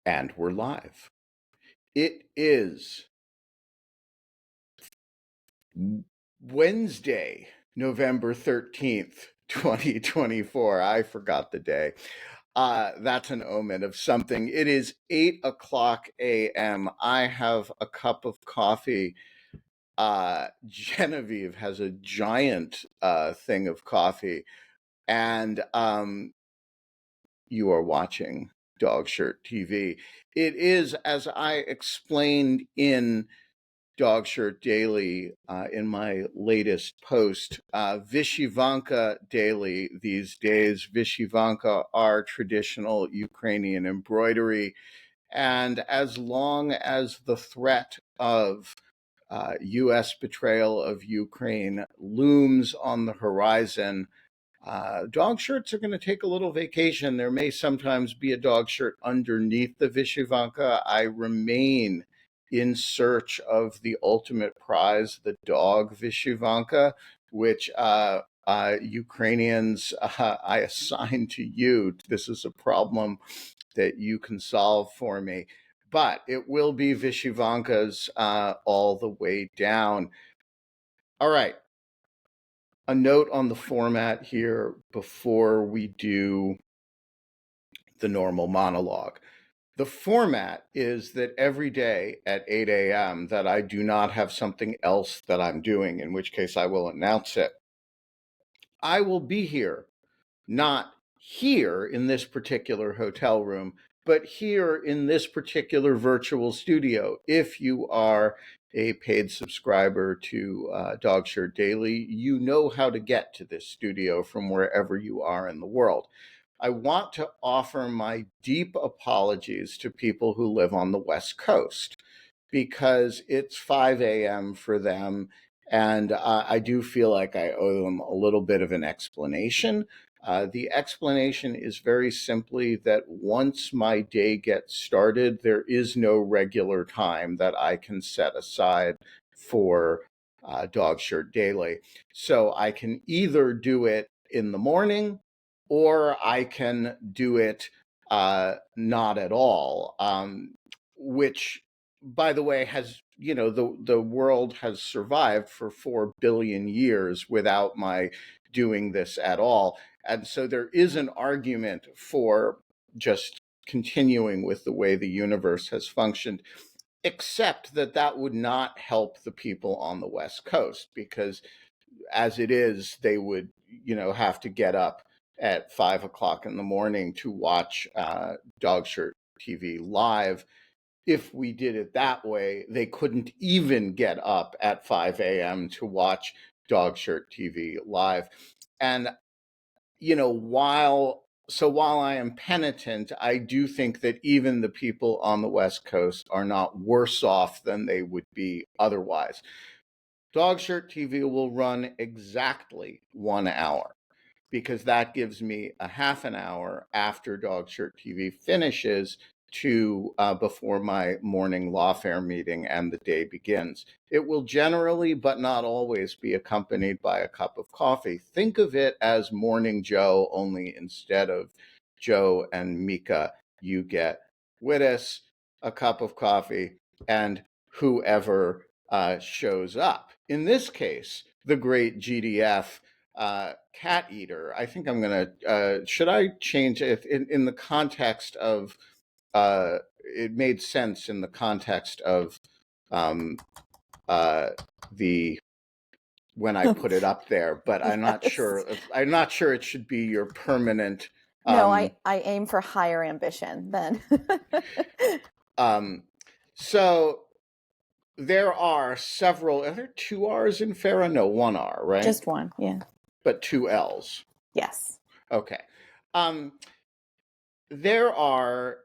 And we're live. It is Wednesday, November 13th, 2024. I forgot the day. That's an omen of something. It is 8 o'clock a.m. I have a cup of coffee. Genevieve has a giant thing of coffee. And you are watching Dog Shirt TV. It is, as I explained in Dog Shirt Daily in my latest post, Vyshyvanka Daily these days. Vyshyvanka are traditional Ukrainian embroidery. And as long as the threat of U.S. betrayal of Ukraine looms on the horizon, dog shirts are going to take a little vacation. There may sometimes be a dog shirt underneath the Vyshyvanka. I remain in search of the ultimate prize, the dog Vyshyvanka, which Ukrainians, I assign to you. This is a problem that you can solve for me. But it will be Vyshyvankas all the way down. All right. A note on the format here before we do the normal monologue. The format is that every day at 8 a.m. that I do not have something else that I'm doing, in which case I will announce it. I will be here, not here in this particular hotel room, but here in this particular virtual studio. If you are a paid subscriber to Dog Shirt Daily, you know how to get to this studio from wherever you are in the world. I want to offer my deep apologies to people who live on the West Coast because it's 5 a.m. for them, and I do feel like I owe them a little bit of an explanation. The explanation is very simply that once my day gets started, there is no regular time that I can set aside for Dog Shirt Daily. So I can either do it in the morning or I can do it not at all, which, by the way, has, the world has survived for 4 billion years without my doing this at all. And so there is an argument for just continuing with the way the universe has functioned, except that that would not help the people on the West Coast, because as it is, they would, have to get up at 5 o'clock in the morning to watch Dog Shirt TV live. If we did it that way, they couldn't even get up at 5 a.m. to watch Dog Shirt TV live. And, while I am penitent, I do think that even the people on the West Coast are not worse off than they would be otherwise. Dog Shirt TV will run exactly 1 hour, because that gives me a half an hour after Dog Shirt TV finishes to before my morning lawfare meeting and the day begins. It will generally, but not always, be accompanied by a cup of coffee. Think of it as Morning Joe, only instead of Joe and Mika, you get Wittes, a cup of coffee, and whoever shows up. In this case, the great GDF cat eater. I think I'm going to, should I change it in the context of, it made sense in the context of the, when I put it up there, but I'm not sure. I'm not sure it should be your permanent. No, I aim for higher ambition then. So there are several. Are there 2 R's in Farah? No, 1 R, right? Just one, yeah. But 2 L's. Yes. Okay. There are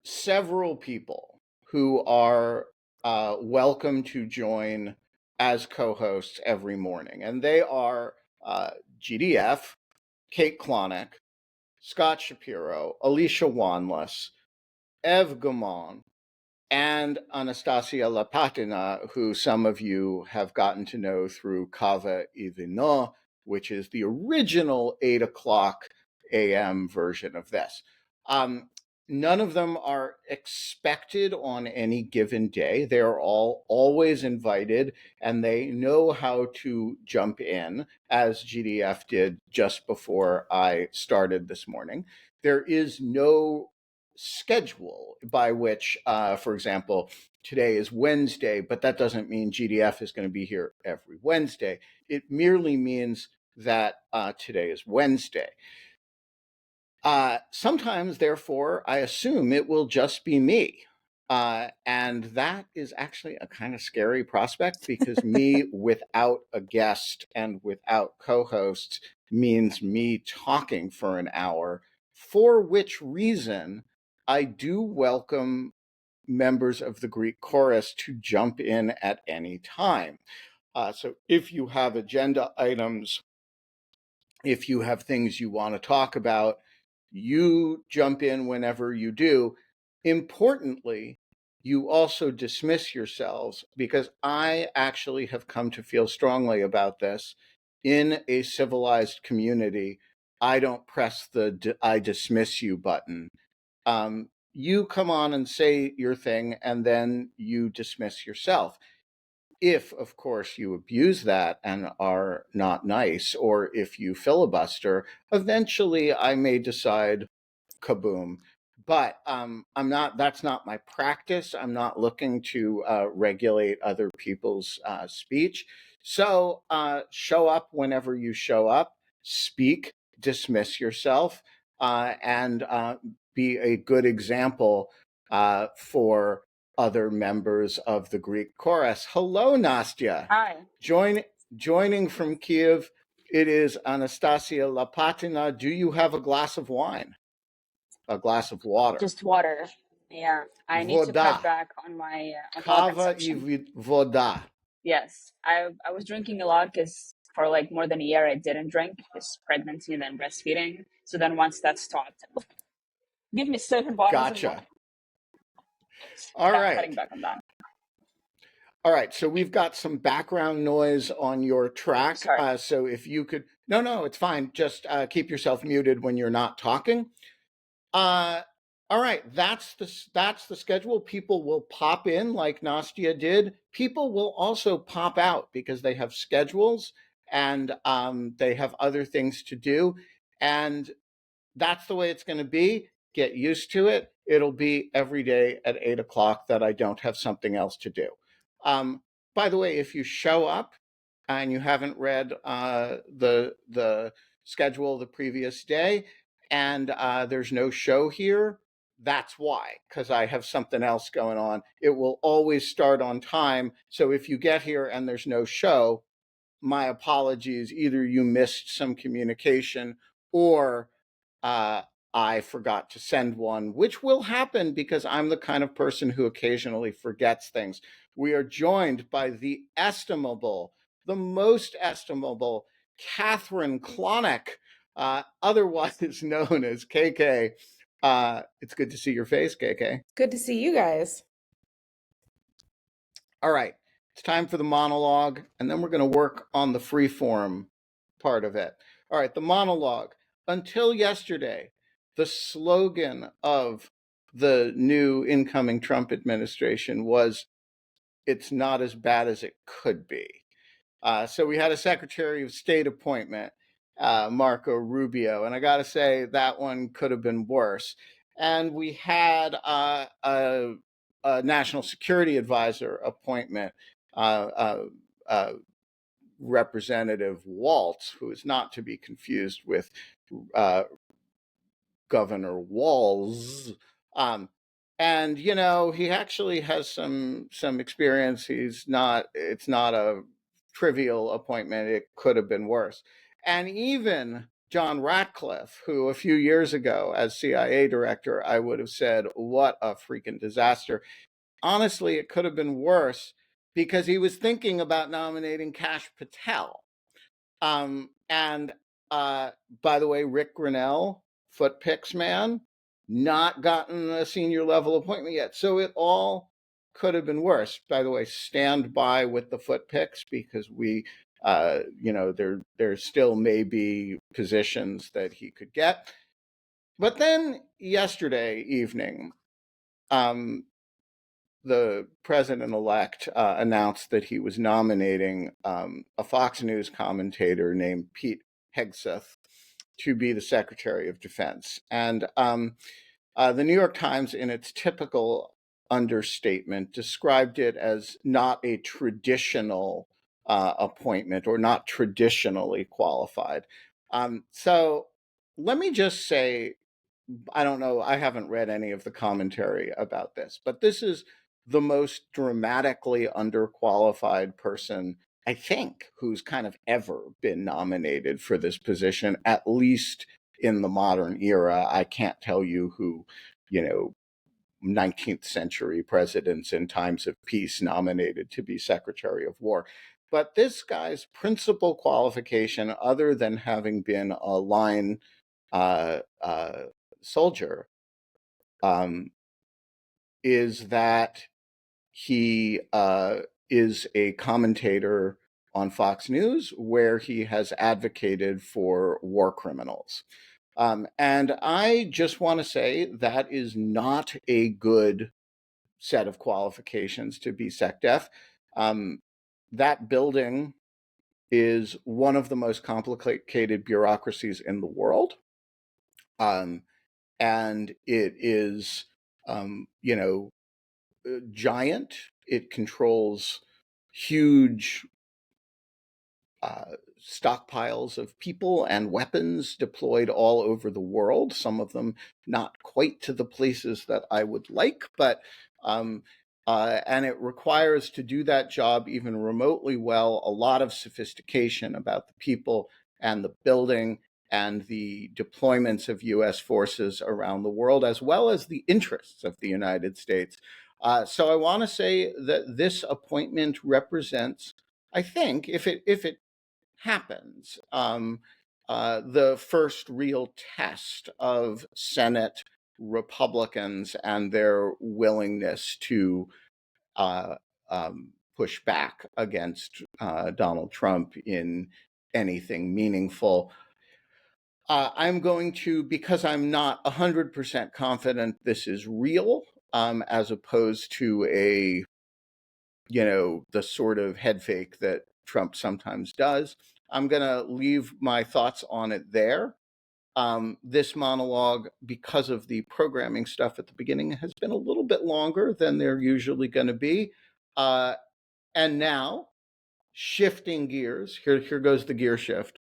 several people who are welcome to join as co-hosts every morning, and they are GDF, Kate Klonick, Scott Shapiro, Alicia Wanless, Ev Gamon, and Anastasiia Lapatina, who some of you have gotten to know through Kava y Vino, which is the original 8 o'clock a.m. version of this. None of them are expected on any given day. They're all always invited, and they know how to jump in, as GDF did just before I started this morning. There is no schedule by which, for example, today is Wednesday, but that doesn't mean GDF is going to be here every Wednesday. It merely means that today is Wednesday. Sometimes, therefore, I assume it will just be me. And that is actually a kind of scary prospect, because me without a guest and without co-hosts means me talking for an hour, for which reason I do welcome members of the Greek chorus to jump in at any time. So if you have agenda items, if you have things you want to talk about, you jump in whenever you do. Importantly, you also dismiss yourselves, because I actually have come to feel strongly about this. In a civilized community, I don't press the I dismiss you button. You come on and say your thing, and then you dismiss yourself. If, of course, you abuse that and are not nice, or if you filibuster, eventually I may decide, kaboom. But I'm not. That's not my practice. I'm not looking to regulate other people's speech. So show up whenever you show up. Speak. Dismiss yourself, and be a good example for other members of the Greek chorus. Hello, Nastya. Hi. Joining from Kiev, it is Anastasiia Lapatina. Do you have a glass of wine? A glass of water? Just water. Yeah, I need to cut back on my alcohol consumption. Kava i voda. Yes, I was drinking a lot because for like more than a year I didn't drink, because pregnancy and then breastfeeding. So then once that stopped, give me 7 bottles of water. All yeah, right. I'm cutting back on that. All right, so we've got some background noise on your track. So if you could, no, it's fine. Just keep yourself muted when you're not talking. All right, that's the schedule. People will pop in like Nastya did. People will also pop out because they have schedules and they have other things to do. And that's the way it's going to be. Get used to it. It'll be every day at 8 o'clock that I don't have something else to do. By the way, if you show up and you haven't read the schedule the previous day, and there's no show here, that's why, because I have something else going on. It will always start on time. So if you get here and there's no show, my apologies. Either you missed some communication, or I forgot to send one, which will happen because I'm the kind of person who occasionally forgets things. We are joined by the most estimable Catherine Klonick, otherwise known as KK. It's good to see your face, KK. Good to see you guys. All right, it's time for the monologue, and then we're going to work on the freeform part of it. All right, the monologue. Until yesterday, the slogan of the new incoming Trump administration was, "It's not as bad as it could be." So we had a Secretary of State appointment, Marco Rubio, and I got to say that one could have been worse. And we had a National Security Advisor appointment, Representative Waltz, who is not to be confused with Governor Walz. And he actually has some experience. It's not a trivial appointment. It could have been worse. And even John Ratcliffe, who a few years ago as CIA director, I would have said, what a freaking disaster. Honestly, it could have been worse, because he was thinking about nominating Kash Patel. And by the way, Rick Grinnell, Footpicks man, not gotten a senior level appointment yet. So it all could have been worse. By the way, stand by with the Footpicks, because we, there still may be positions that he could get. But then yesterday evening, the president-elect announced that he was nominating a Fox News commentator named Pete Hegseth to be the Secretary of Defense. And the New York Times, in its typical understatement, described it as not a traditional appointment or not traditionally qualified. So let me just say, I don't know, I haven't read any of the commentary about this, but this is the most dramatically underqualified person, I think, who's kind of ever been nominated for this position, at least in the modern era. I can't tell you who, 19th century presidents in times of peace nominated to be Secretary of War. But this guy's principal qualification, other than having been a line soldier, is that he is a commentator on Fox News, where he has advocated for war criminals. And I just want to say that is not a good set of qualifications to be SecDef. That building is one of the most complicated bureaucracies in the world. And it is, giant. It controls huge stockpiles of people and weapons deployed all over the world, some of them not quite to the places that I would like, but and it requires, to do that job even remotely well, a lot of sophistication about the people and the building and the deployments of U.S. forces around the world, as well as the interests of the United States. So I want to say that this appointment represents, I think, if it happens, the first real test of Senate Republicans and their willingness to push back against Donald Trump in anything meaningful. I'm going to, because I'm not 100% confident this is real, as opposed to the sort of head fake that Trump sometimes does, I'm going to leave my thoughts on it there. This monologue, because of the programming stuff at the beginning, has been a little bit longer than they're usually going to be. And now, shifting gears, here goes the gear shift.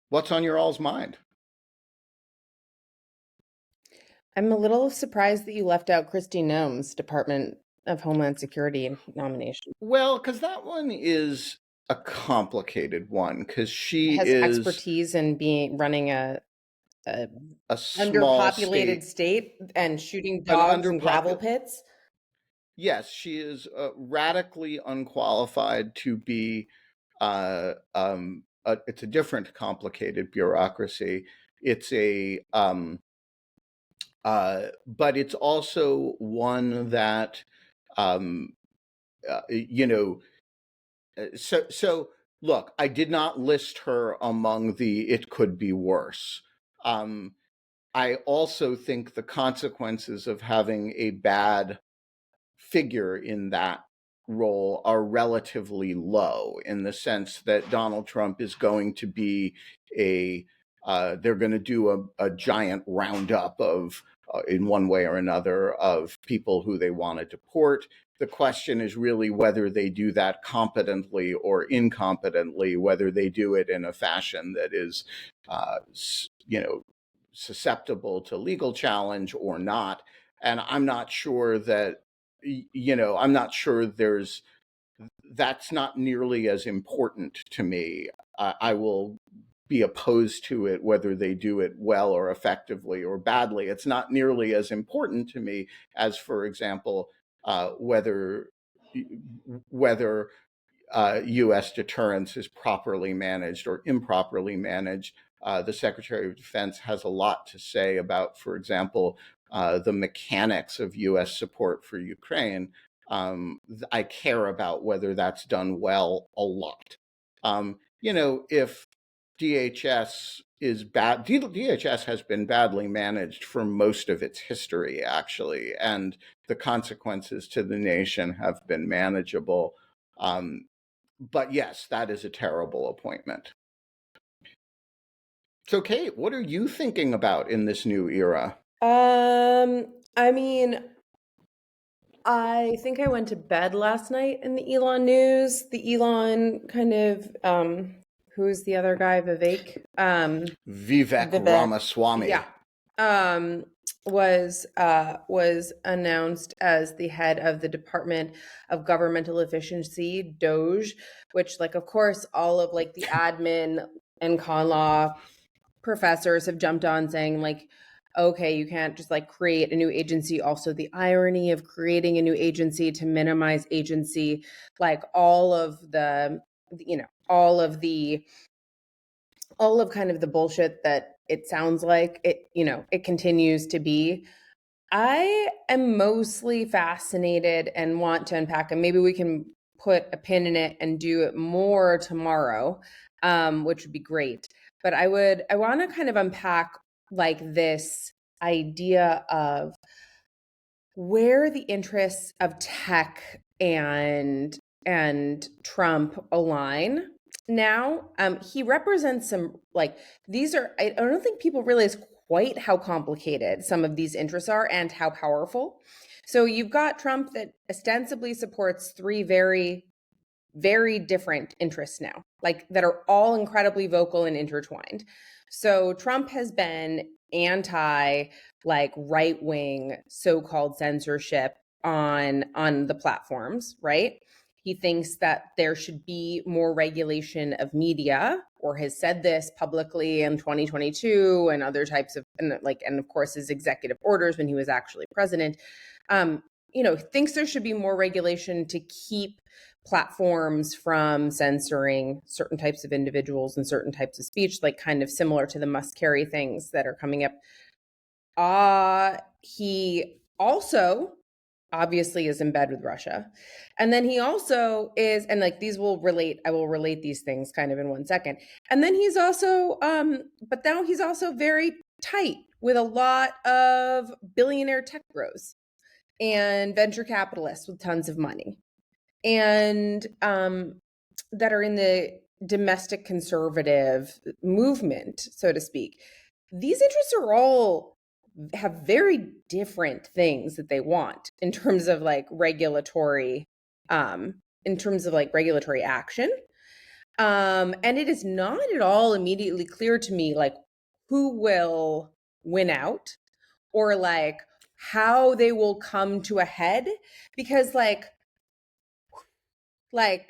What's on your all's mind? I'm a little surprised that you left out Kristi Gnomes' Department of Homeland Security nomination. Well, because that one is a complicated one, because she has is expertise in running a small underpopulated state and shooting dogs in gravel pits. Yes, she is radically unqualified to be. It's a different complicated bureaucracy. It's a, but it's also one that, So look, I did not list her among the "it could be worse." I also think the consequences of having a bad figure in that role are relatively low, in the sense that Donald Trump is going to be they're going to do a giant roundup of, in one way or another, of people who they want to deport. The question is really whether they do that competently or incompetently, whether they do it in a fashion that is, susceptible to legal challenge or not. And I'm not sure that, I'm not sure that's not nearly as important to me. I will be opposed to it whether they do it well or effectively or badly. It's not nearly as important to me as, for example, whether U.S. deterrence is properly managed or improperly managed. The Secretary of Defense has a lot to say about, for example, the mechanics of U.S. support for Ukraine. I care about whether that's done well a lot. if DHS is bad, DHS has been badly managed for most of its history, actually, and the consequences to the nation have been manageable. But yes, that is a terrible appointment. So, Kate, what are you thinking about in this new era? I mean, I think I went to bed last night in the Elon news. The Elon kind of, who's the other guy? Vivek? Vivek Ramaswamy. Yeah. Was announced as the head of the Department of Governmental Efficiency, DOGE, which, like, of course, all of like the admin and con law professors have jumped on saying, like, okay, you can't just like create a new agency. Also, the irony of creating a new agency to minimize agency, like all of kind of the bullshit that it sounds like it continues to be. I am mostly fascinated and want to unpack, and maybe we can put a pin in it and do it more tomorrow, which would be great. But I want to kind of unpack like this idea of where the interests of tech and Trump align. Now, he represents some, like, these are, I don't think people realize quite how complicated some of these interests are and how powerful. So you've got Trump that ostensibly supports three very, very different interests now, like that are all incredibly vocal and intertwined. So Trump has been anti like right-wing so-called censorship on the platforms, right? He thinks that there should be more regulation of media, or has said this publicly in 2022 and other types of, and of course his executive orders when he was actually president. Thinks there should be more regulation to keep platforms from censoring certain types of individuals and certain types of speech, like kind of similar to the must carry things that are coming up. He also obviously is in bed with Russia. And then he also is, and like these will relate, I will relate these things kind of in 1 second. And then he's also, but now he's also very tight with a lot of billionaire tech bros and venture capitalists with tons of money, and that are in the domestic conservative movement, so to speak. These interests are all have very different things that they want in terms of like regulatory action. And it is not at all immediately clear to me like who will win out or like how they will come to a head, because like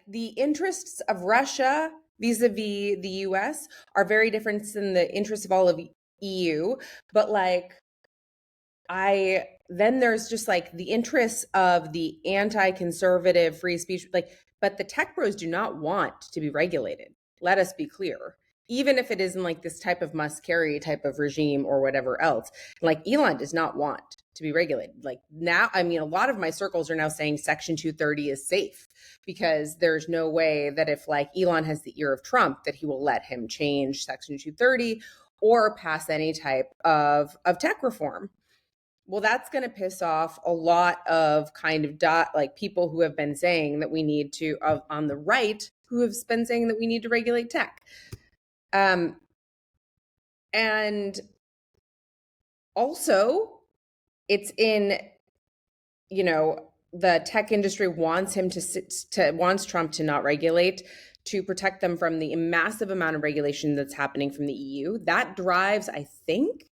the interests of Russia vis-a-vis the US are very different than the interests of all of EU. But like then there's just like the interests of the anti-conservative free speech, like, but the tech bros do not want to be regulated. Let us be clear. Even if it isn't like this type of must carry type of regime or whatever else, like Elon does not want to be regulated. Like now, I mean, a lot of my circles are now saying Section 230 is safe, because there's no way that if like Elon has the ear of Trump, that he will let him change Section 230 or pass any type of tech reform. Well, that's going to piss off a lot of kind of like people who have been saying that we need to, on the right, who have been saying that we need to regulate tech. And also it's in, the tech industry wants him wants Trump to not regulate, to protect them from the massive amount of regulation that's happening from the EU. That drives, I think,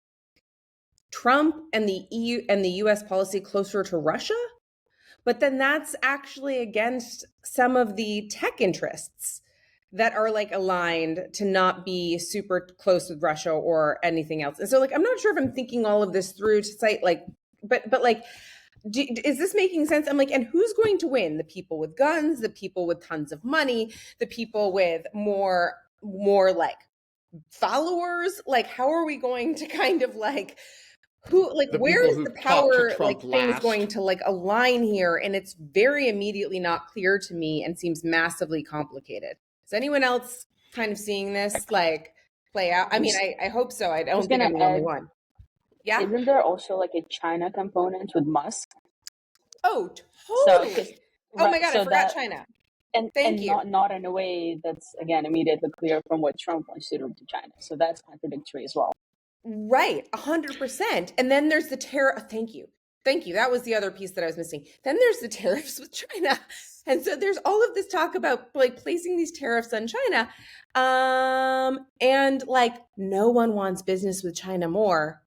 Trump and the EU and the US policy closer to Russia. But then that's actually against some of the tech interests that are like aligned to not be super close with Russia or anything else. And so like, I'm not sure if I'm thinking all of this through to cite like, but like, is this making sense? I'm like, and who's going to win? The people with guns, the people with tons of money, the people with more like followers? Like, how are we going to kind of like, who, like, where is the power like things going to like align here? And it's very immediately not clear to me and seems massively complicated. Does anyone else kind of seeing this like play out? I mean, I hope so. I don't think gonna I'm the only add, one. Yeah. isn't there also like a China component with Musk? Oh, So, because totally. Oh my God, I so forgot that China. and Thank you. not in a way that's again immediately clear from what Trump wants to do to China. So that's contradictory as well. Right, 100%. And then there's the tariff. Thank you. Thank you. That was the other piece that I was missing. Then there's the tariffs with China. And so there's all of this talk about like placing these tariffs on China. And like no one wants business with China more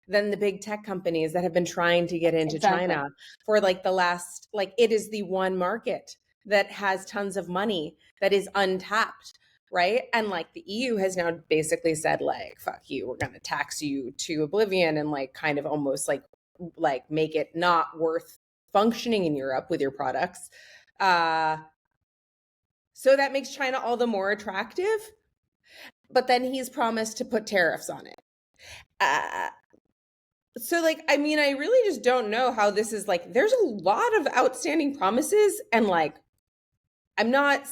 than the big tech companies that have been trying to get into China for like the last, like it is the one market that has tons of money that is untapped, right? And like the EU has now basically said like, fuck you, we're going to tax you to oblivion and like kind of almost like make it not worth functioning in Europe with your products. So that makes China all the more attractive. But then he's promised to put tariffs on it. So like, I mean, I really just don't know how this is like, there's a lot of outstanding promises and like, I'm not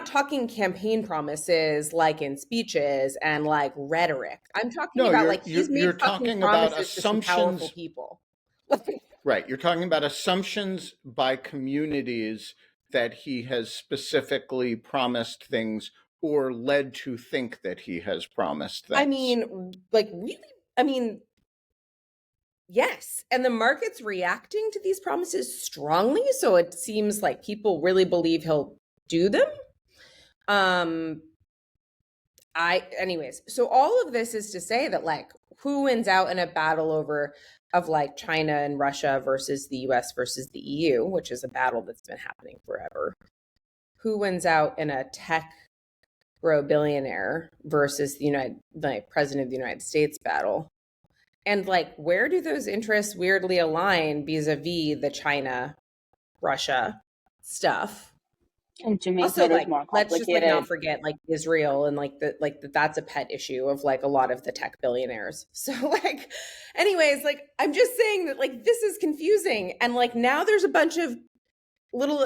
talking campaign promises like in speeches and like rhetoric. I'm talking about like he's made fucking promises to some powerful people. Right. You're talking about assumptions by communities that he has specifically promised things or led to think that he has promised things. I mean, like really, I mean, yes. And the market's reacting to these promises strongly. So it seems like people really believe he'll do them. Anyways, so all of this is to say that like who wins out in a battle of like China and Russia versus the US versus the EU, which is a battle that's been happening forever. Who wins out in a tech bro billionaire versus the president of the United States battle? And like, where do those interests weirdly align vis-a-vis the China, Russia stuff? And to make also, like, more let's just like not forget like Israel and like that's a pet issue of like a lot of the tech billionaires. So like, anyways, like I'm just saying that like this is confusing, and like now there's a bunch of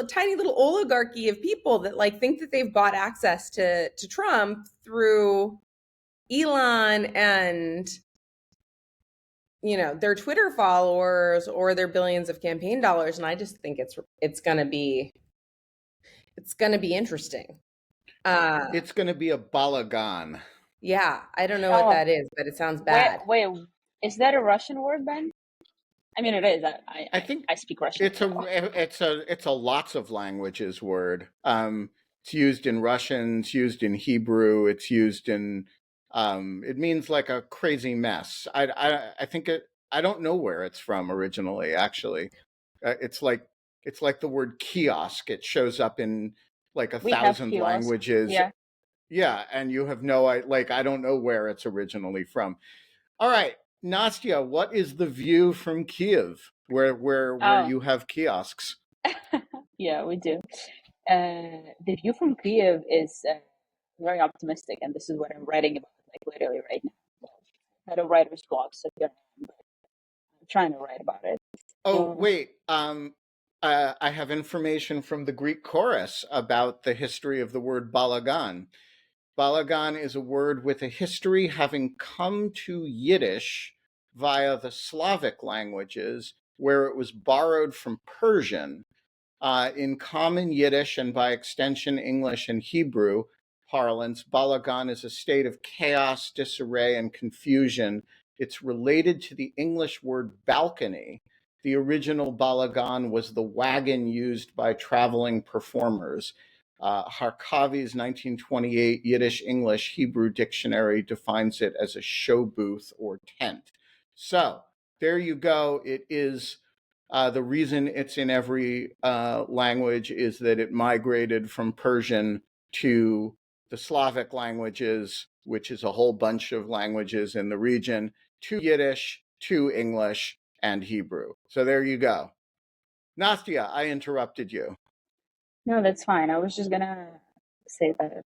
tiny little oligarchy of people that like think that they've bought access to Trump through Elon and their Twitter followers or their billions of campaign dollars, and I just think it's gonna be interesting. It's going to be a Balagan. Yeah, I don't know what that is, but it sounds bad. Wait, is that a Russian word, Ben? I mean, it is. I think I speak Russian. It's a lots of languages word. It's used in Russian. It's used in Hebrew. It's used in. It means like a crazy mess. I think it. I don't know where it's from originally. Actually, it's like the word kiosk. It shows up in like 1,000 languages. Yeah, and you have I don't know where it's originally from. All right, Nastya, what is the view from Kiev, where you have kiosks? Yeah, we do. The view from Kiev is very optimistic, and this is what I'm writing about, like literally right now. I had a writer's block, so I'm trying to write about it. Oh, wait. I have information from the Greek chorus about the history of the word Balagan. Balagan is a word with a history having come to Yiddish via the Slavic languages, where it was borrowed from Persian. In common Yiddish and by extension English and Hebrew parlance, Balagan is a state of chaos, disarray, and confusion. It's related to the English word balcony. The original Balagan was the wagon used by traveling performers. Harkavi's 1928 Yiddish-English Hebrew dictionary defines it as a show booth or tent. So there you go. It is the reason it's in every language is that it migrated from Persian to the Slavic languages, which is a whole bunch of languages in the region, to Yiddish, to English, and Hebrew. So there you go. Nastya, I interrupted you. No, that's fine. I was just gonna say that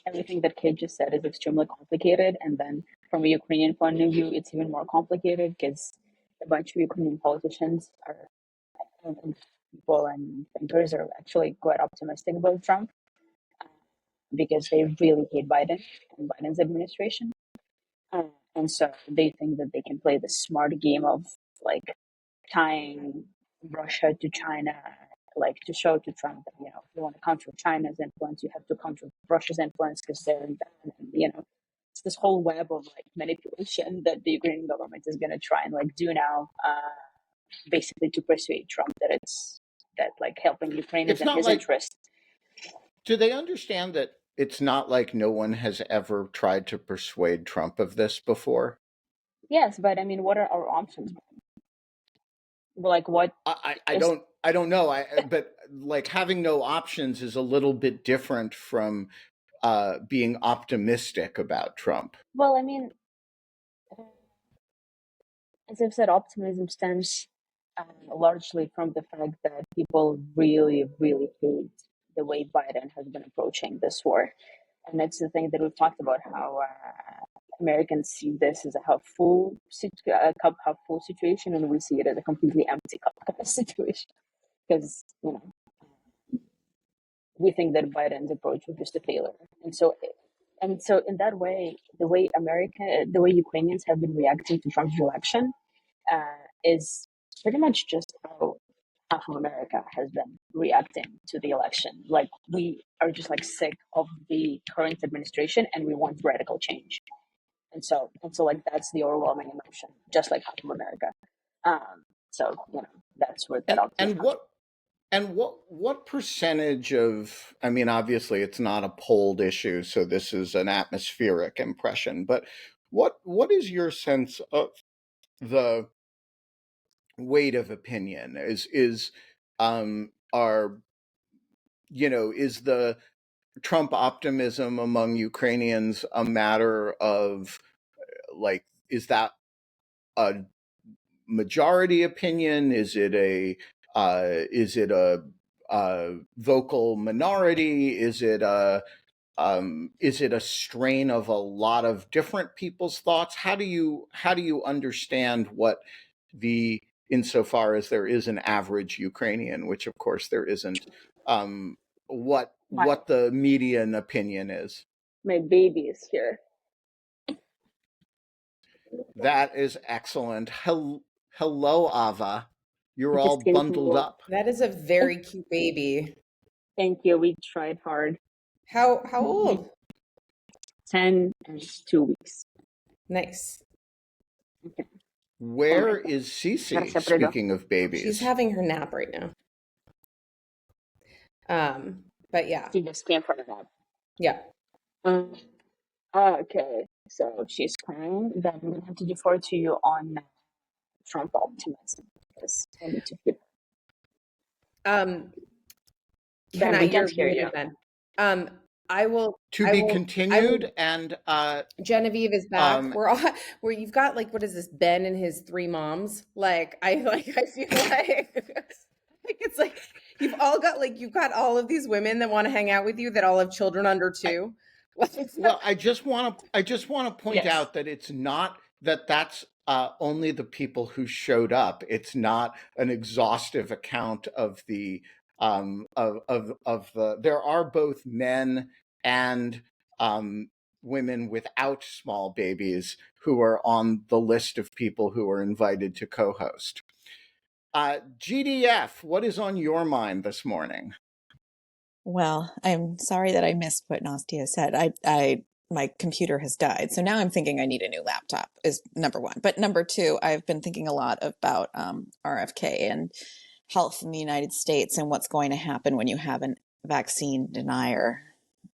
everything that Kate just said is extremely complicated, and then from a Ukrainian point of view, it's even more complicated because a bunch of Ukrainian politicians and people and thinkers are actually quite optimistic about Trump. because they really hate Biden and Biden's administration. And so they think that they can play the smart game of like tying Russia to China, like to show to Trump that, if you want to counter China's influence, you have to counter Russia's influence because they're in that. And, it's this whole web of like manipulation that the Ukrainian government is going to try and like do now, basically to persuade Trump that like helping Ukraine is in his interest. Do they understand that it's not like no one has ever tried to persuade Trump of this before? Yes, but I mean, what are our options? Like what? I don't know. But like having no options is a little bit different from being optimistic about Trump. Well, I mean, as I've said, optimism stems largely from the fact that people really, really hate the way Biden has been approaching this war. And it's the thing that we've talked about, how Americans see this as a cup half full situation, and we see it as a completely empty cup kind of situation. Because, we think that Biden's approach was just a failure. And so in that way, the way Ukrainians have been reacting to Trump's election is pretty much just how half of America has been reacting to the election. Like, we are just like sick of the current administration and we want radical change. And so like that's the overwhelming emotion, just like half of America. So that's where that what percentage of, I mean, obviously it's not a polled issue, so this is an atmospheric impression, but what is your sense of the weight of opinion? Is the Trump optimism among Ukrainians a matter of like, is that a majority opinion? Is it a vocal minority? Is it a strain of a lot of different people's thoughts? How do you understand what insofar as there is an average Ukrainian, which of course there isn't, what the median opinion is? My baby is here. That is excellent. Hello, Ava. You're all bundled up. That is a very cute baby. Thank you. We tried hard. How old? 10 and 2 weeks. Nice. Okay. Where is Cece, speaking of babies? She's having her nap right now. But yeah. She just came from a nap. Yeah. Okay. So she's crying. Then I'm going to have to defer to you on Trump optimism, because I need to hear. Can I hear you? Ben? I will. Continued. And Genevieve is back. Where you've got like, what is this? Ben and his 3 moms. I feel like it's like you've got all of these women that want to hang out with you that all have children under 2. Well, I just want to point out that it's not that's only the people who showed up. It's not an exhaustive account of the there are both men and women without small babies who are on the list of people who are invited to co-host. GDF, what is on your mind this morning? Well, I'm sorry that I missed what Nastia said. My computer has died, so now I'm thinking I need a new laptop is number 1. But number 2, I've been thinking a lot about RFK and health in the United States and what's going to happen when you have a vaccine denier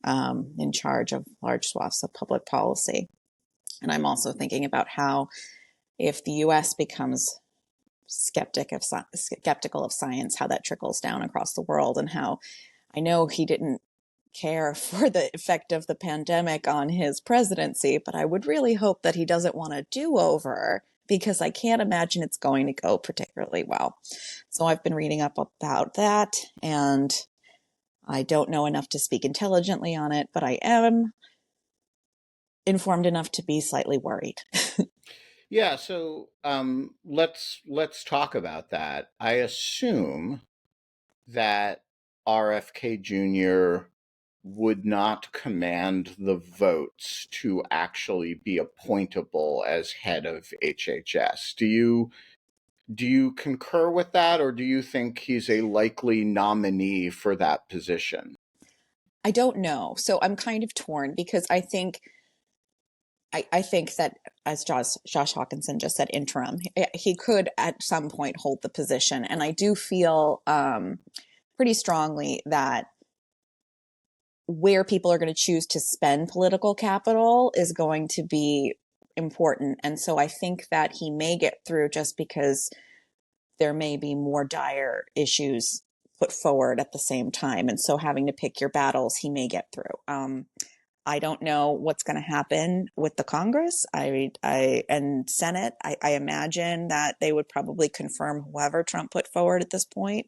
in charge of large swaths of public policy. And I'm also thinking about how if the U.S. becomes skeptical of science, how that trickles down across the world, and how I know he didn't care for the effect of the pandemic on his presidency, but I would really hope that he doesn't want a do-over, because I can't imagine it's going to go particularly well. So I've been reading up about that, and I don't know enough to speak intelligently on it, but I am informed enough to be slightly worried. Yeah, so let's talk about that. I assume that RFK Jr. would not command the votes to actually be appointable as head of HHS. Do you concur with that, or do you think he's a likely nominee for that position? I don't know. So I'm kind of torn because I think that, as Josh Hawkinson just said, interim, he could at some point hold the position. And I do feel pretty strongly that where people are going to choose to spend political capital is going to be important. And so I think that he may get through just because there may be more dire issues put forward at the same time. And so having to pick your battles, he may get through. I don't know what's going to happen with the Congress and Senate. I imagine that they would probably confirm whoever Trump put forward at this point,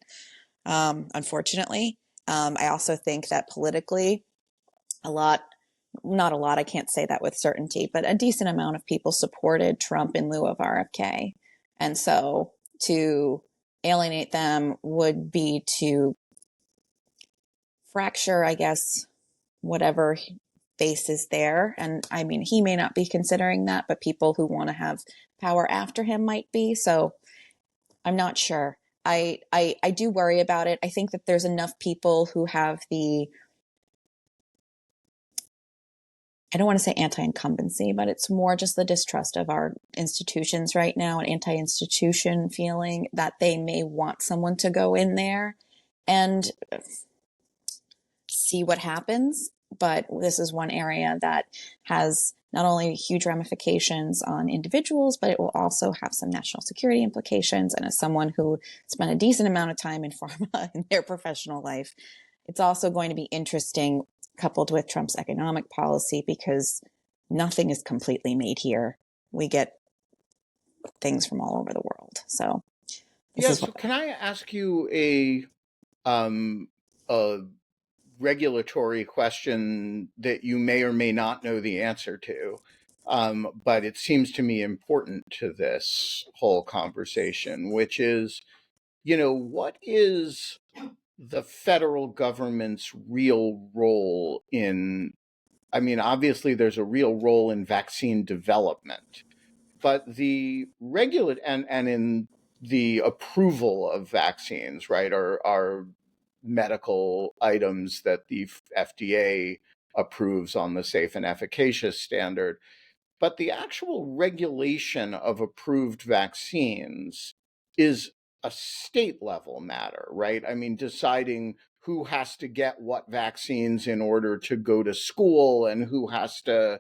unfortunately. I also think that politically, not a lot, I can't say that with certainty, but a decent amount of people supported Trump in lieu of RFK. And so to alienate them would be to fracture, I guess, whatever base is there. And I mean, he may not be considering that, but people who want to have power after him might be. So I'm not sure. I do worry about it. I think that there's enough people who have I don't want to say anti-incumbency, but it's more just the distrust of our institutions right now, an anti-institution feeling that they may want someone to go in there and see what happens. But this is one area that has not only huge ramifications on individuals, but it will also have some national security implications. And as someone who spent a decent amount of time in pharma in their professional life, it's also going to be interesting coupled with Trump's economic policy, because nothing is completely made here. We get things from all over the world. So yes, can I ask you a regulatory question that you may or may not know the answer to, but it seems to me important to this whole conversation, which is, what is the federal government's real role in, I mean, obviously there's a real role in vaccine development, but the regulate and in the approval of vaccines, right, are medical items that the FDA approves on the safe and efficacious standard. But the actual regulation of approved vaccines is a state level matter, right? I mean, deciding who has to get what vaccines in order to go to school and who has to,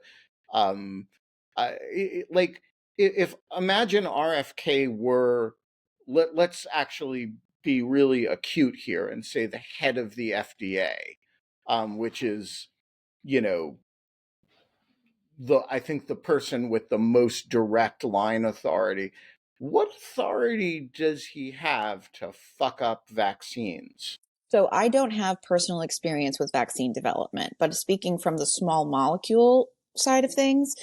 like, if imagine RFK were, let's actually be really acute here and say the head of the FDA, which is, you know, I think the person with the most direct line authority. What authority does he have to fuck up vaccines? So I don't have personal experience with vaccine development, but speaking from the small molecule side of things,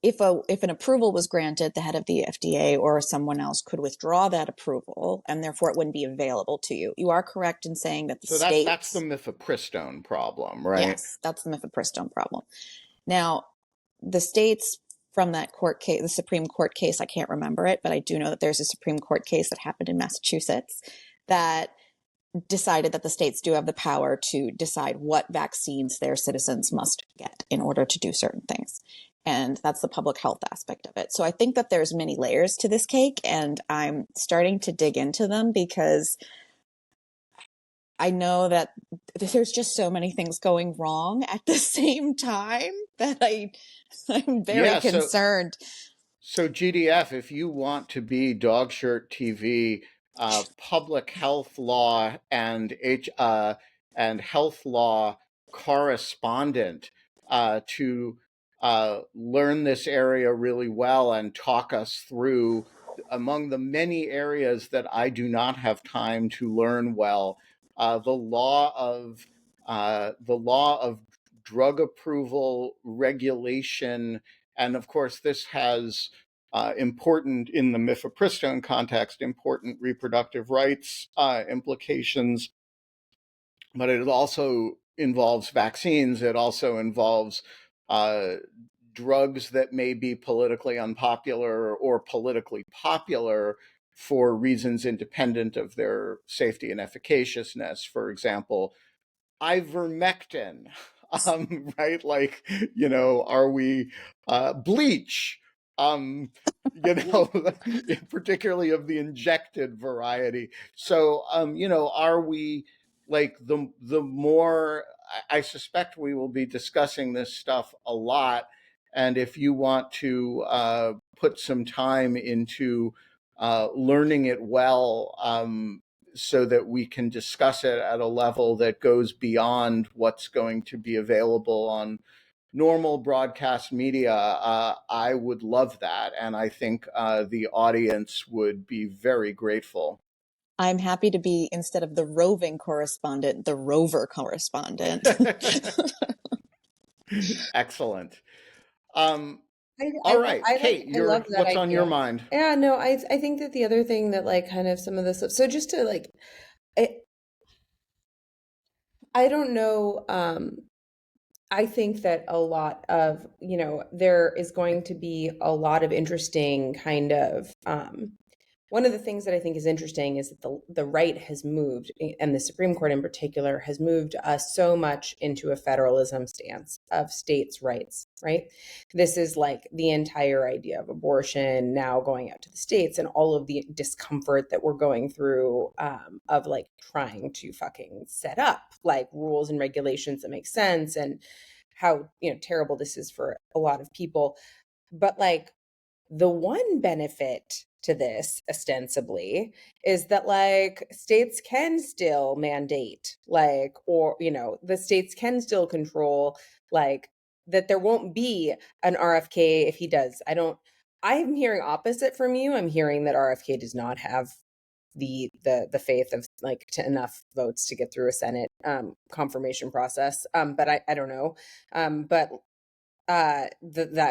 if an approval was granted, the head of the FDA or someone else could withdraw that approval, and therefore it wouldn't be available to you. You are correct in saying that the states... that's the mifepristone problem, right? Yes, that's the mifepristone problem. Now, the states from that court case, the Supreme Court case, I can't remember it, but I do know that there's a Supreme Court case that happened in Massachusetts that decided that the states do have the power to decide what vaccines their citizens must get in order to do certain things. And that's the public health aspect of it. So I think that there's many layers to this cake, and I'm starting to dig into them because I know that there's just so many things going wrong at the same time that I'm very concerned. So GDF, if you want to be Dogshirt TV, public health law and health law correspondent, to learn this area really well and talk us through, among the many areas that I do not have time to learn well, the law of drug approval, regulation, and of course this has important, in the mifepristone context, important reproductive rights implications, but it also involves vaccines. It also involves drugs that may be politically unpopular or politically popular for reasons independent of their safety and efficaciousness. For example, ivermectin, right? Like, are we bleach? Particularly of the injected variety. So, are we like the more? I suspect we will be discussing this stuff a lot, and if you want to put some time into learning it well, so that we can discuss it at a level that goes beyond what's going to be available on normal broadcast media, I would love that. And I think the audience would be very grateful. I'm happy to be, instead of the roving correspondent, the rover correspondent. Excellent. I All right, Kate, I love that what's on idea. your mind? Yeah, no, I think that the other thing that like kind of some of this, so just to like, I don't know, I think that a lot of, there is going to be a lot of interesting kind of, one of the things that I think is interesting is that the right has moved, and the Supreme Court in particular has moved us so much into a federalism stance of states' rights, right? This is like the entire idea of abortion now going out to the states, and all of the discomfort that we're going through of like trying to fucking set up like rules and regulations that make sense, and how terrible this is for a lot of people. But like the one benefit to this ostensibly is that like states can still mandate, like, or the states can still control, like, that there won't be an RFK if he does. I'm hearing opposite from you. I'm hearing that RFK does not have the faith of like to enough votes to get through a Senate confirmation process. But I don't know. But I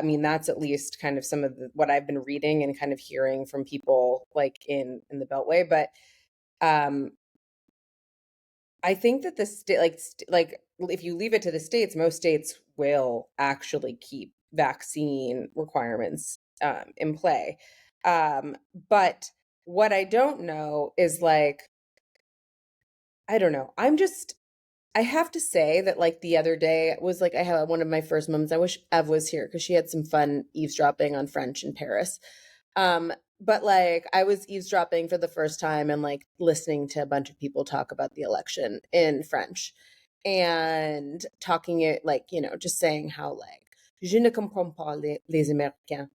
mean, that's at least kind of some of what I've been reading and kind of hearing from people like in the Beltway. But I think that the state, like if you leave it to the states, most states will actually keep vaccine requirements in play. But what I don't know is like, I don't know. I have to say that like the other day was like I had one of my first moments. I wish Ev was here because she had some fun eavesdropping on French in Paris. But like I was eavesdropping for the first time and like listening to a bunch of people talk about the election in French and talking it like, just saying how like je ne comprends pas les Américains.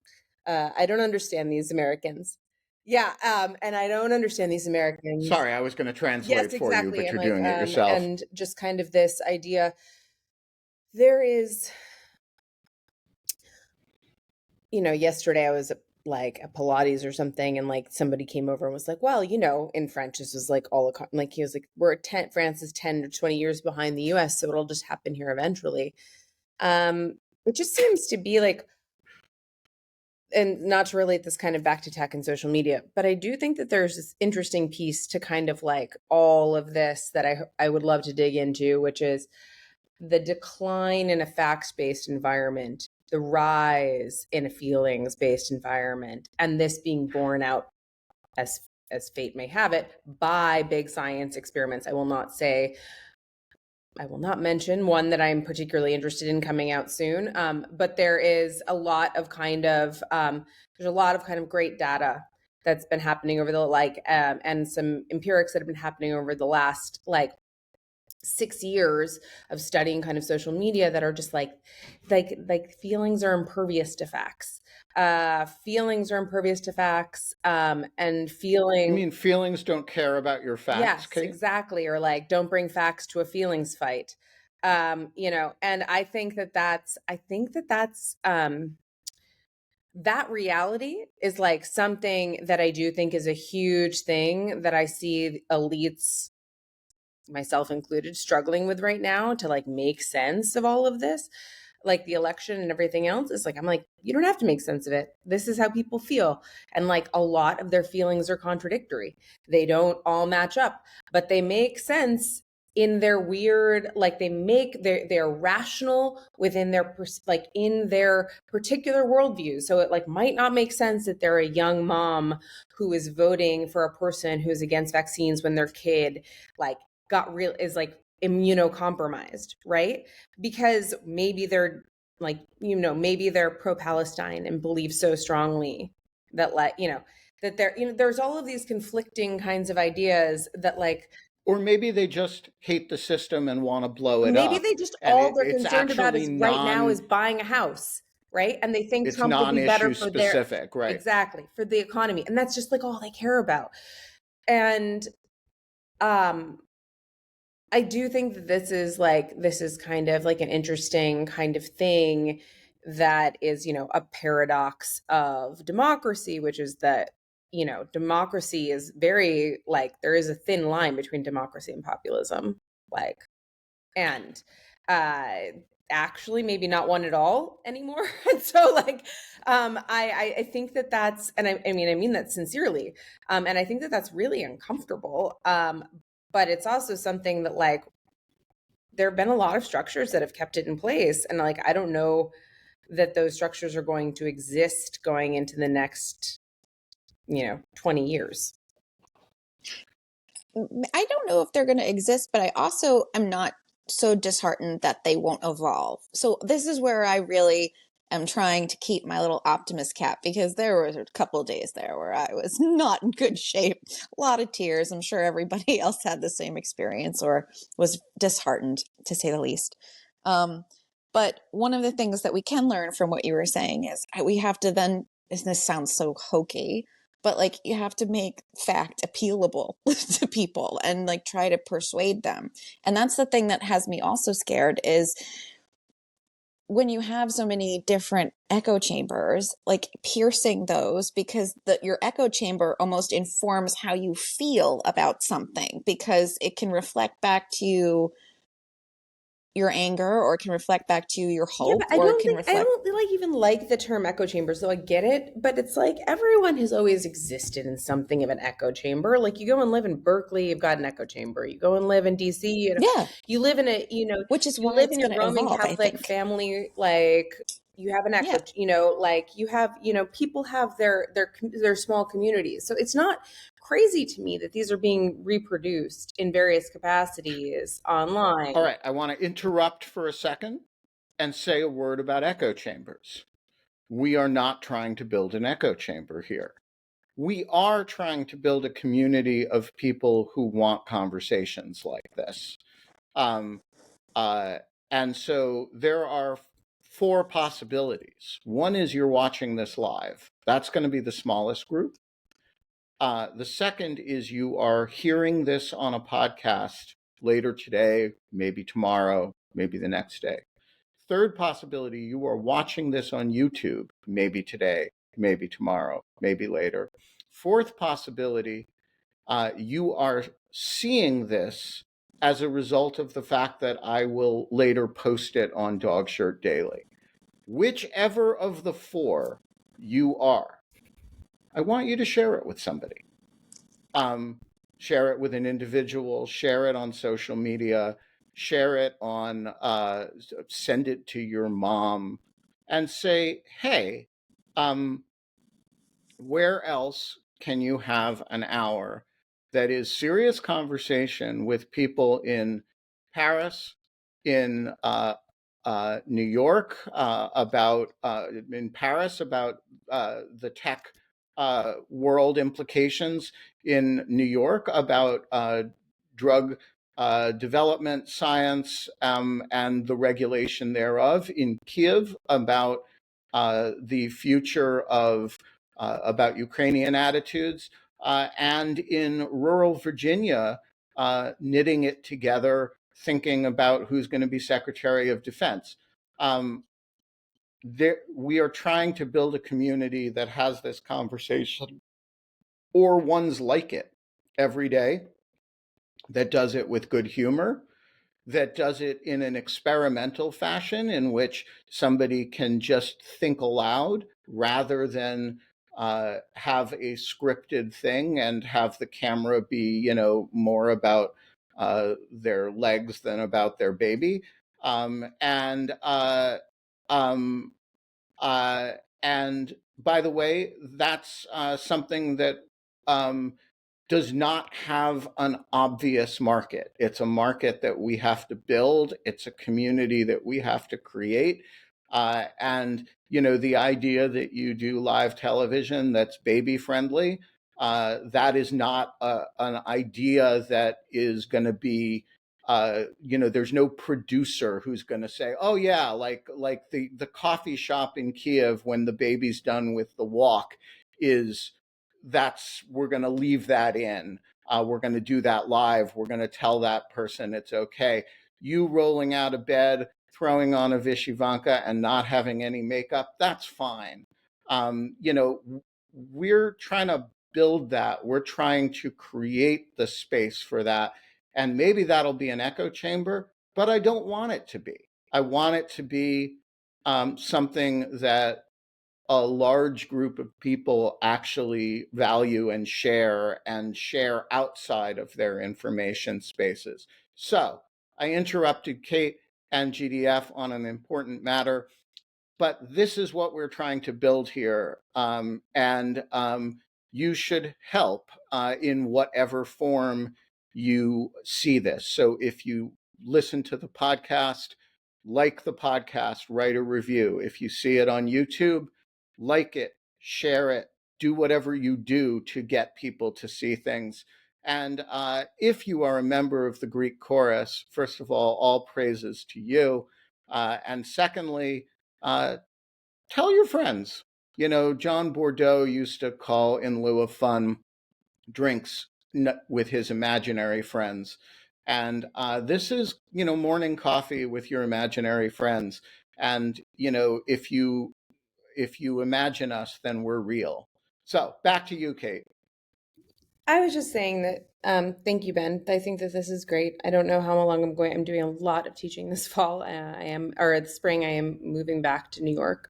I don't understand these Americans. Yeah, and I don't understand these Americans. Sorry, I was going to translate Yes, for you, exactly. but And you're like, doing it yourself. and just kind of this idea, there is, yesterday I was like at Pilates or something, and like somebody came over and was like, well, in French, this was like like he was like, France is 10 to 20 years behind the US, so it'll just happen here eventually. It just seems to be like, and not to relate this kind of back to tech and social media, but I do think that there's this interesting piece to kind of like all of this that I would love to dig into, which is the decline in a facts-based environment, the rise in a feelings-based environment, and this being borne out as fate may have it by big science experiments. I will not mention one that I'm particularly interested in coming out soon. But there is a lot of kind of great data that's been happening over the and some empirics that have been happening over the last 6 years of studying kind of social media that are just like feelings are impervious to facts. Feelings are impervious to facts, and feeling. You mean feelings don't care about your facts, yes, Kate? exactly. Or like, don't bring facts to a feelings fight. And I think that's that reality is like something that I do think is a huge thing that I see elites, myself included, struggling with right now to like make sense of all of this, like the election and everything else. Is like, I'm like, you don't have to make sense of it. This is how people feel. And like a lot of their feelings are contradictory. They don't all match up, but they make sense in their weird, like they're rational within their, like in their particular worldview. So it like might not make sense that they're a young mom who is voting for a person who's against vaccines when their kid like is like immunocompromised, right? Because maybe they're like, maybe they're pro-Palestine and believe so strongly that like, that there's all of these conflicting kinds of ideas that like, or maybe they just hate the system and want to blow it maybe up. they just And all they're it's concerned about actually is right now is buying a house, right? And they think it's Trump will be better non-issue for their specific, right? exactly, for the economy, and that's just like all they care about. And I do think that this is kind of like an interesting kind of thing that is, a paradox of democracy, which is that, democracy is very like, there is a thin line between democracy and populism, like, and actually maybe not one at all anymore. And so like, I think that that's, and I mean that sincerely. And I think that that's really uncomfortable. But it's also something that like, there have been a lot of structures that have kept it in place. And like, I don't know that those structures are going to exist going into the next, 20 years. I don't know if they're going to exist, but I also am not so disheartened that they won't evolve. So this is where I really am trying to keep my little optimist cap, because there were a couple of days there where I was not in good shape. A lot of tears. I'm sure everybody else had the same experience or was disheartened, to say the least. But one of the things that we can learn from what you were saying is we have to then, and this sounds so hokey, but like you have to make fact appealable to people and like try to persuade them. And that's the thing that has me also scared, is when you have so many different echo chambers, like piercing those, because your echo chamber almost informs how you feel about something, because it can reflect back to you your anger, or it can reflect back to you your hope, but I don't like even like the term echo chamber. So I get it, but it's like everyone has always existed in something of an echo chamber. Like you go and live in Berkeley, you've got an echo chamber. You go and live in DC, you live in a, which is you why live it's in your going to Roman evolve, Catholic family, like you have an echo, like you have, people have their small communities. So it's not crazy to me that these are being reproduced in various capacities online. All right, I want to interrupt for a second and say a word about echo chambers. We are not trying to build an echo chamber here. We are trying to build a community of people who want conversations like this. And so there are 4 possibilities. One is you're watching this live. That's going to be the smallest group. The second is you are hearing this on a podcast later today, maybe tomorrow, maybe the next day. Third possibility, you are watching this on YouTube, maybe today, maybe tomorrow, maybe later. Fourth possibility, you are seeing this as a result of the fact that I will later post it on Dogshirt Daily. Whichever of the 4 you are, I want you to share it with somebody. Share it with an individual, share it on social media, share it on, send it to your mom and say, hey, where else can you have an hour that is serious conversation with people in Paris, in New York, in Paris about the tech world implications, in New York about drug development science and the regulation thereof, in Kiev about the future of about Ukrainian attitudes, and in rural Virginia, knitting it together, thinking about who's going to be Secretary of Defense. We are trying to build a community that has this conversation, or ones like it, every day, that does it with good humor, that does it in an experimental fashion in which somebody can just think aloud rather than have a scripted thing and have the camera be, more about their legs than about their baby. Um, and by the way, that's something that does not have an obvious market. It's a market that we have to build. It's a community that we have to create. And, you know, the idea that you do live television that's baby friendly, that is not an idea that is going to be, you know, there's no producer who's going to say, oh yeah, like the coffee shop in Kiev when the baby's done with the walk is, we're going to leave that in. We're going to do that live. We're going to tell that person it's okay. You rolling out of bed, throwing on a Vyshyvanka and not having any makeup, that's fine. You know, we're trying to build that. We're trying to create the space for that. And maybe that'll be an echo chamber, but I don't want it to be. I want it to be something that a large group of people actually value and share outside of their information spaces. So I interrupted Kate and GDF on an important matter, but this is what we're trying to build here. You should help in whatever form you see this. So if you listen to the podcast, like the podcast, write a review. If you see it on YouTube, like it, share it, do whatever you do to get people to see things. And if you are a member of the Greek chorus, first of all praises to you. And secondly, tell your friends. You know, John Bordeaux used to call, in lieu of fun, drinks with his imaginary friends. And this is, you know, morning coffee with your imaginary friends. And, you know, if you imagine us, then we're real. So back to you, Kate. I was just saying that, thank you, Ben. I think that this is great. I don't know how long I'm doing a lot of teaching this fall. Or the spring, I am moving back to New York.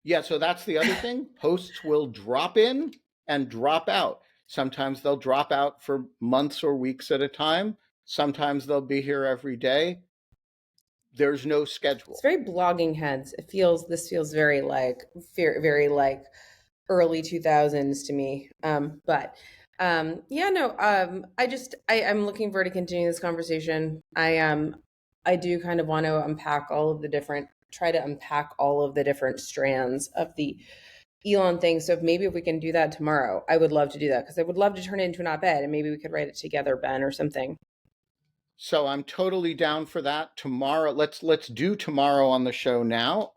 Yeah, so that's the other thing. Hosts will drop in and drop out. Sometimes they'll drop out for months or weeks at a time. Sometimes they'll be here every day. There's no schedule. It's very blogging heads. This feels very like early 2000s to me. I'm looking forward to continuing this conversation. I do kind of want to try to unpack all of the different strands of the Elon thing. So if we can do that tomorrow, I would love to do that, because I would love to turn it into an op-ed and maybe we could write it together, Ben, or something. So I'm totally down for that. Tomorrow, let's do tomorrow on the show now.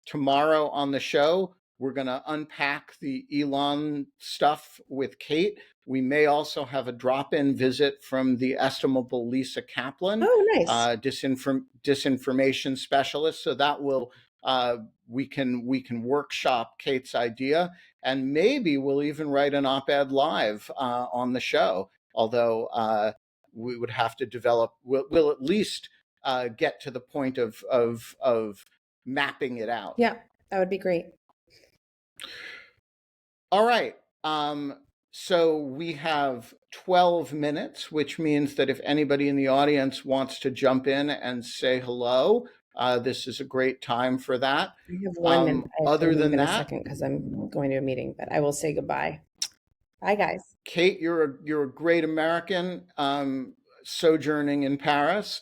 Tomorrow on the show, we're going to unpack the Elon stuff with Kate. We may also have a drop-in visit from the estimable Lisa Kaplan. Oh, nice. Disinformation specialist. So that will, we can workshop Kate's idea, and maybe we'll even write an op-ed live on the show. Although we would have to develop, we'll at least get to the point of mapping it out. Yeah, that would be great. All right. So we have 12 minutes, which means that if anybody in the audience wants to jump in and say hello, this is a great time for that. I have 1 minute. Other than that, a second, because I'm going to a meeting, but I will say goodbye. Bye, guys. Kate, you're a great American sojourning in Paris.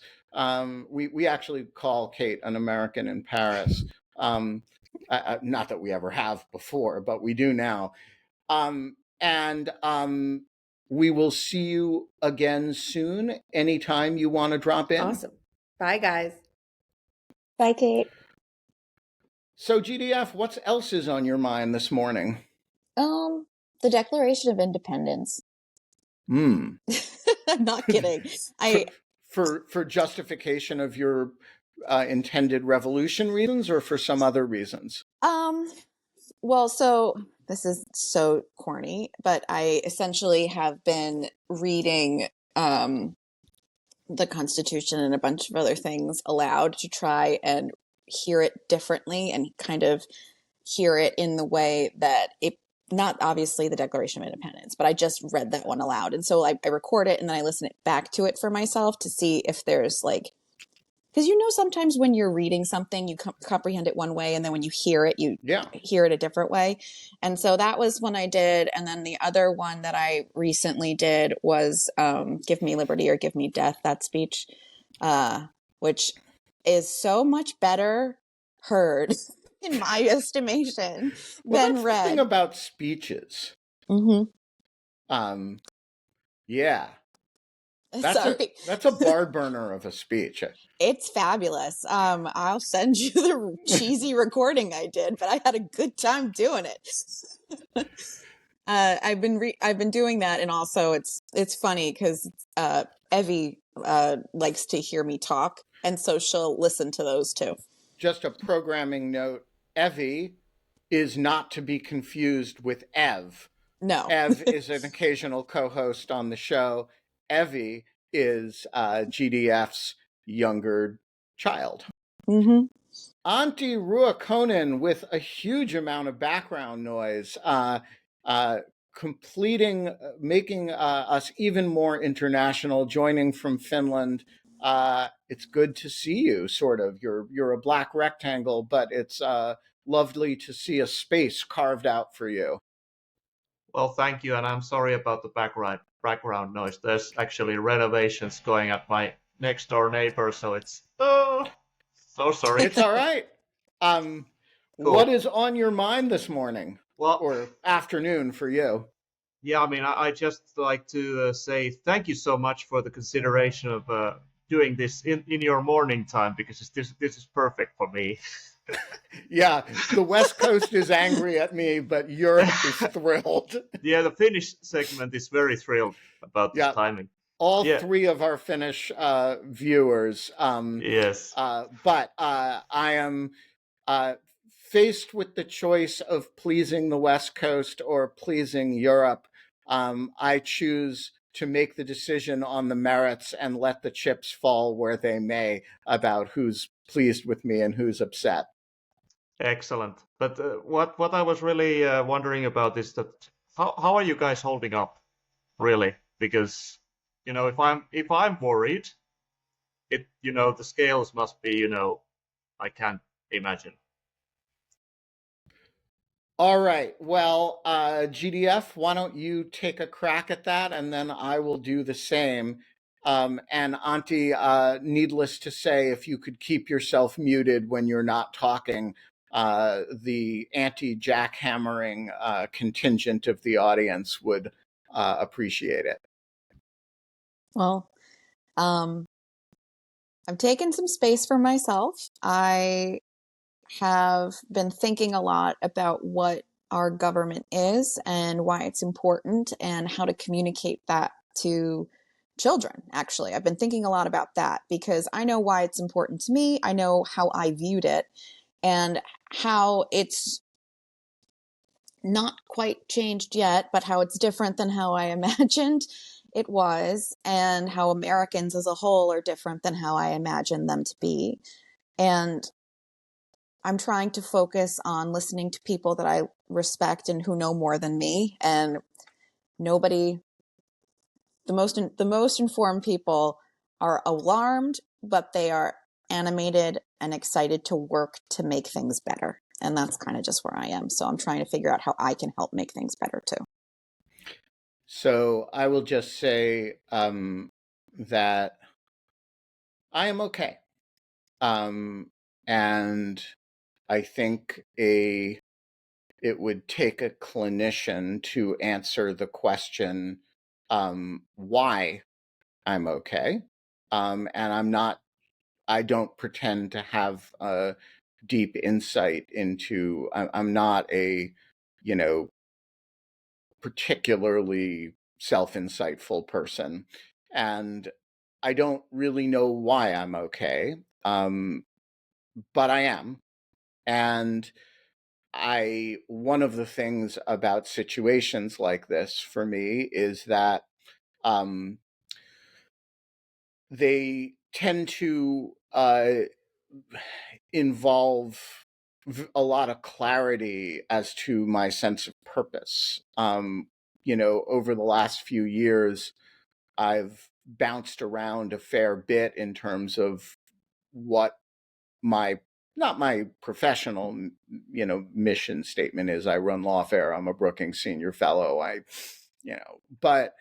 We actually call Kate an American in Paris. Not that we ever have before, but we do now. We will see you again soon. Anytime you want to drop in. Awesome. Bye, guys. Bye, Kate. So GDF, what else is on your mind this morning? The Declaration of Independence. I'm not kidding. For justification of your intended revolution reasons, or for some other reasons? Well, so this is so corny, but I essentially have been reading the Constitution and a bunch of other things aloud to try and hear it differently and kind of hear it in the way that it not obviously the Declaration of Independence, but I just read that one aloud. And so I record it and then I listen it back to it for myself to see if there's like, because sometimes when you're reading something, you comprehend it one way, and then when you hear it, you hear it a different way. And so that was one I did. And then the other one that I recently did was Give Me Liberty or Give Me Death, that speech, which is so much better heard, in my estimation, Well, than that's read. the thing about speeches. Mm-hmm. Yeah. Sorry. That's a barn burner of a speech. It's fabulous. I'll send you the cheesy recording I did, but I had a good time doing it. I've been doing that, and also it's funny because Evie likes to hear me talk, and so she'll listen to those too. Just a programming note: Evie is not to be confused with Ev. No, Ev is an occasional co-host on the show. Evie is GDF's younger child. Mm-hmm. Auntie Ruokonen with a huge amount of background noise, completing, making us even more international, joining from Finland. It's good to see you, sort of. You're a black rectangle, but it's lovely to see a space carved out for you. Well, thank you, and I'm sorry about the background noise. There's actually renovations going at my next door neighbor, so it's so sorry. It's all right. Cool. What is on your mind this morning? Well, or afternoon for you? Yeah, I mean, I just like to say thank you so much for the consideration of doing this in your morning time, because this is perfect for me. Yeah, the West Coast is angry at me, but Europe is thrilled. Yeah, the Finnish segment is very thrilled about this timing. All three of our Finnish viewers. Yes. But I am faced with the choice of pleasing the West Coast or pleasing Europe. I choose to make the decision on the merits and let the chips fall where they may about who's pleased with me and who's upset. Excellent. But what I was really wondering about is that how are you guys holding up, really? Because if I'm worried, the scales must be I can't imagine. All right. Well, GDF, why don't you take a crack at that, and then I will do the same. And Auntie, needless to say, if you could keep yourself muted when you're not talking, the anti-jackhammering contingent of the audience would appreciate it. Well, I'm taking some space for myself. I have been thinking a lot about what our government is and why it's important and how to communicate that to children. Actually, I've been thinking a lot about that because I know why it's important to me. I know how I viewed it and how it's not quite changed yet, but how it's different than how I imagined it was, and how Americans as a whole are different than how I imagined them to be. And I'm trying to focus on listening to people that I respect and who know more than me. And the most informed people are alarmed, but they are animated and excited to work to make things better. And that's kind of just where I am. So I'm trying to figure out how I can help make things better too. So I will just say that I am okay. And I think it would take a clinician to answer the question why I'm okay. And I don't pretend to have a deep insight into, I'm not a, particularly self-insightful person. And I don't really know why I'm okay. But I am. And one of the things about situations like this for me is that they tend to involve a lot of clarity as to my sense of purpose. Over the last few years, I've bounced around a fair bit in terms of what my not my professional mission statement is. I run lawfare. I'm a Brookings Senior Fellow. But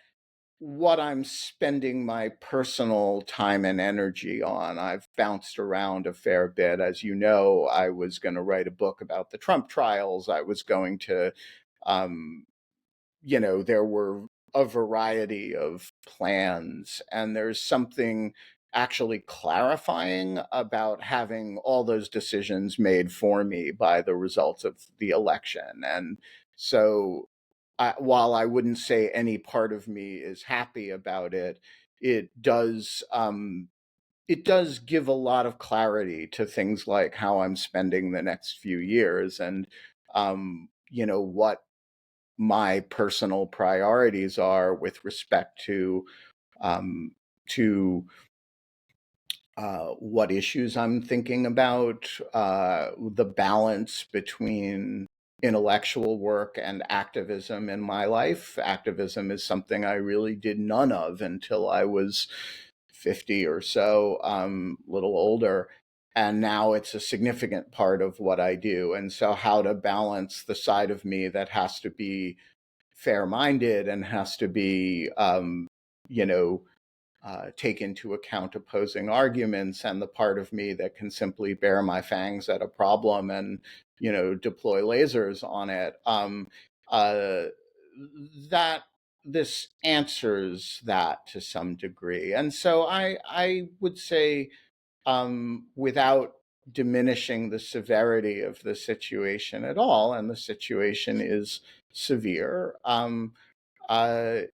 what I'm spending my personal time and energy on, I've bounced around a fair bit. As you know, I was going to write a book about the Trump trials. I was going to there were a variety of plans, and there's something actually clarifying about having all those decisions made for me by the results of the election. And so, while I wouldn't say any part of me is happy about it, it does give a lot of clarity to things like how I'm spending the next few years, and what my personal priorities are with respect to um, to what issues I'm thinking about, the balance between intellectual work and activism in my life. Activism is something I really did none of until I was 50 or so, a little older. And now it's a significant part of what I do. And so, how to balance the side of me that has to be fair-minded and has to be, take into account opposing arguments, and the part of me that can simply bare my fangs at a problem and, deploy lasers on it. That this answers that to some degree. And so I would say, without diminishing the severity of the situation at all, and the situation is severe, I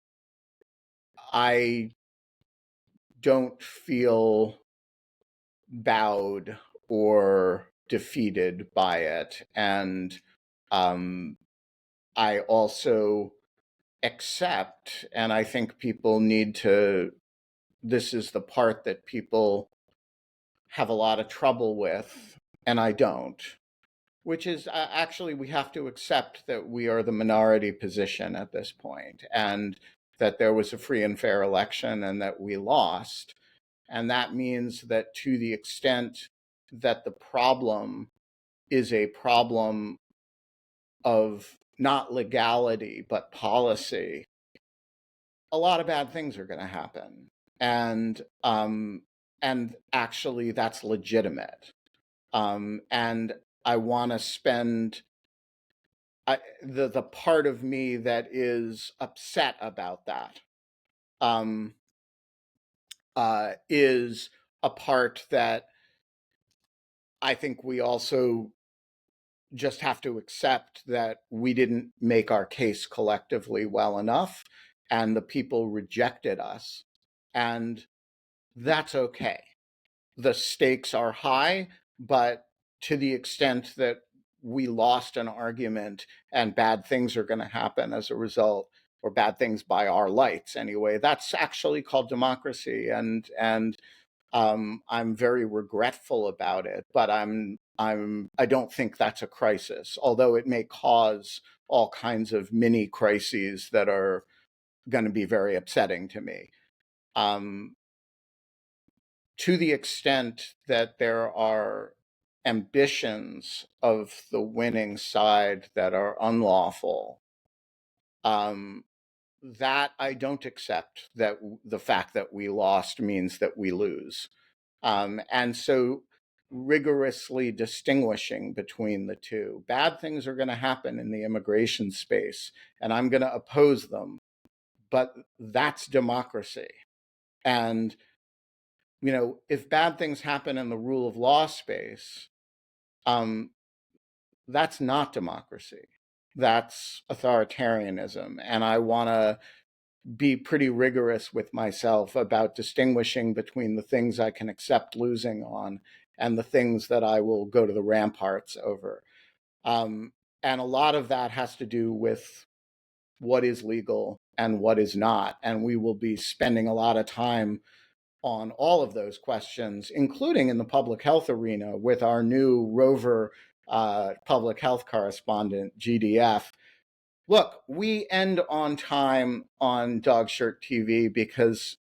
don't feel bowed or defeated by it. And I also accept, and I think people need to, this is the part that people have a lot of trouble with, and I don't, which is actually we have to accept that we are the minority position at this point, and that there was a free and fair election and that we lost. And that means that to the extent that the problem is a problem of not legality, but policy, a lot of bad things are going to happen. And actually that's legitimate. And I want to spend the part of me that is upset about that is a part that I think we also just have to accept, that we didn't make our case collectively well enough, and the people rejected us. And that's okay. The stakes are high, but to the extent that we lost an argument and bad things are going to happen as a result, or bad things by our lights anyway, that's actually called democracy. And I'm very regretful about it, but I don't think that's a crisis, although it may cause all kinds of mini crises that are going to be very upsetting to me. To the extent that there are ambitions of the winning side that are unlawful, that I don't accept, that the fact that we lost means that we lose. And so rigorously distinguishing between the two. Bad things are going to happen in the immigration space, and I'm going to oppose them, but that's democracy. And, if bad things happen in the rule of law space, that's not democracy. That's authoritarianism. And I want to be pretty rigorous with myself about distinguishing between the things I can accept losing on and the things that I will go to the ramparts over. And a lot of that has to do with what is legal and what is not. And we will be spending a lot of time on all of those questions, including in the public health arena with our new rover public health correspondent, GDF. Look, we end on time on Dog Shirt TV because,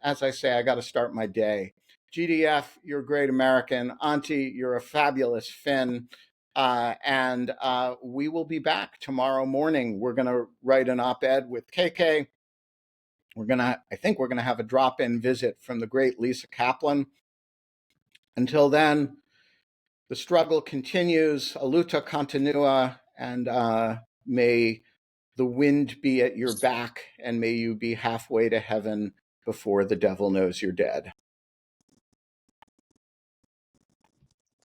as I say, I got to start my day. GDF, you're a great American. Auntie, you're a fabulous Finn. And we will be back tomorrow morning. We're going to write an op-ed with KK. I think we're going to have a drop-in visit from the great Lisa Kaplan. Until then, the struggle continues. A luta continua, and may the wind be at your back, and may you be halfway to heaven before the devil knows you're dead.